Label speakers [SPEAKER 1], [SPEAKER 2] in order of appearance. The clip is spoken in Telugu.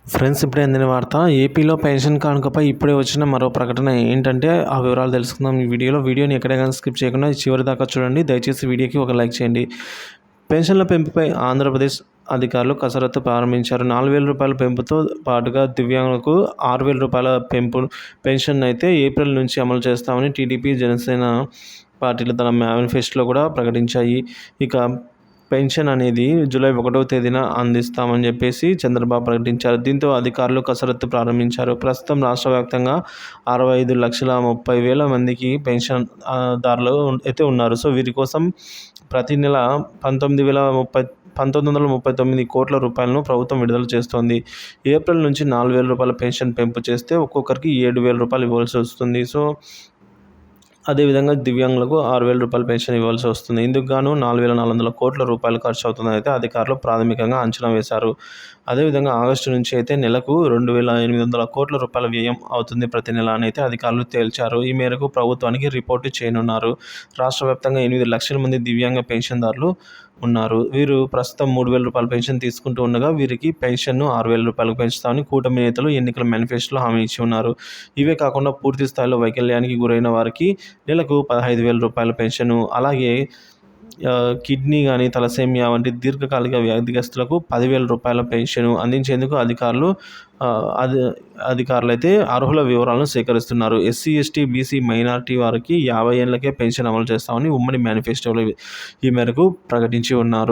[SPEAKER 1] ఫ్రెండ్స్, ఇప్పుడే అందిన వార్త. ఏపీలో పెన్షన్ కానుకపై ఇప్పుడే వచ్చిన మరో ప్రకటన ఏంటంటే ఆ వివరాలు తెలుసుకుందాం ఈ వీడియోలో. వీడియోని ఎక్కడ కానీ స్కిప్ చేయకుండా చివరి దాకా చూడండి. దయచేసి వీడియోకి ఒక లైక్ చేయండి. పెన్షన్ల పెంపుపై ఆంధ్రప్రదేశ్ అధికారులు కసరత్తు ప్రారంభించారు. 4,000 రూపాయల పెంపుతో పాటుగా దివ్యాంగులకు 6,000 రూపాయల పెన్షన్ అయితే ఏప్రిల్ నుంచి అమలు చేస్తామని టీడీపీ, జనసేన పార్టీలు తన మేనిఫెస్టోలో కూడా ప్రకటించాయి. ఇక పెన్షన్ అనేది జూలై 1వ తేదీన అందిస్తామని చెప్పేసి చంద్రబాబు ప్రకటించారు. దీంతో అధికారులు కసరత్తు ప్రారంభించారు. ప్రస్తుతం రాష్ట్ర వ్యాప్తంగా 65,30,000 మందికి పెన్షన్ దారులు అయితే ఉన్నారు. సో వీరి కోసం ప్రతి నెల 1939 కోట్ల రూపాయలను ప్రభుత్వం విడుదల చేస్తోంది. ఏప్రిల్ నుంచి 4,000 రూపాయల పెన్షన్ పెంపు చేస్తే ఒక్కొక్కరికి 7,000 రూపాయలు ఇవ్వాల్సి వస్తుంది. సో అదేవిధంగా దివ్యాంగులకు 6,000 రూపాయల పెన్షన్ ఇవ్వాల్సి వస్తుంది. ఇందుకు గాను 4,400 కోట్ల రూపాయలు ఖర్చు అవుతుందని అయితే అధికారులు ప్రాథమికంగా అంచనా వేశారు. అదేవిధంగా ఆగస్టు నుంచి అయితే నెలకు 2,800 కోట్ల రూపాయల వ్యయం అవుతుంది ప్రతి నెల అని అయితే అధికారులు తేల్చారు. ఈ మేరకు ప్రభుత్వానికి రిపోర్టు చేయనున్నారు. రాష్ట్ర వ్యాప్తంగా 8 లక్షల మంది దివ్యాంగ పెన్షన్దారులు ఉన్నారు. వీరు ప్రస్తుతం 3,000 రూపాయల పెన్షన్ తీసుకుంటూ ఉండగా వీరికి పెన్షన్ను 6,000 రూపాయలకు పెంచుతామని కూటమి నేతలు ఎన్నికల మేనిఫెస్టోలో హామీ ఇచ్చి ఉన్నారు. ఇవే కాకుండా పూర్తి స్థాయిలో వైకల్యానికి గురైన వారికి నెలకు 15,000 రూపాయల పెన్షను, అలాగే కిడ్నీ కానీ తలసేమియా వంటి దీర్ఘకాలిక వ్యాధిగ్రస్తులకు 10,000 రూపాయల పెన్షను అందించేందుకు అధికారులు అయితే అర్హుల వివరాలను సేకరిస్తున్నారు. ఎస్సీ, ఎస్టీ, బీసీ, మైనారిటీ వారికి 50 ఏళ్లకే పెన్షన్ అమలు చేస్తామని ఉమ్మడి మేనిఫెస్టోలో ఈ మేరకు ప్రకటించి ఉన్నారు.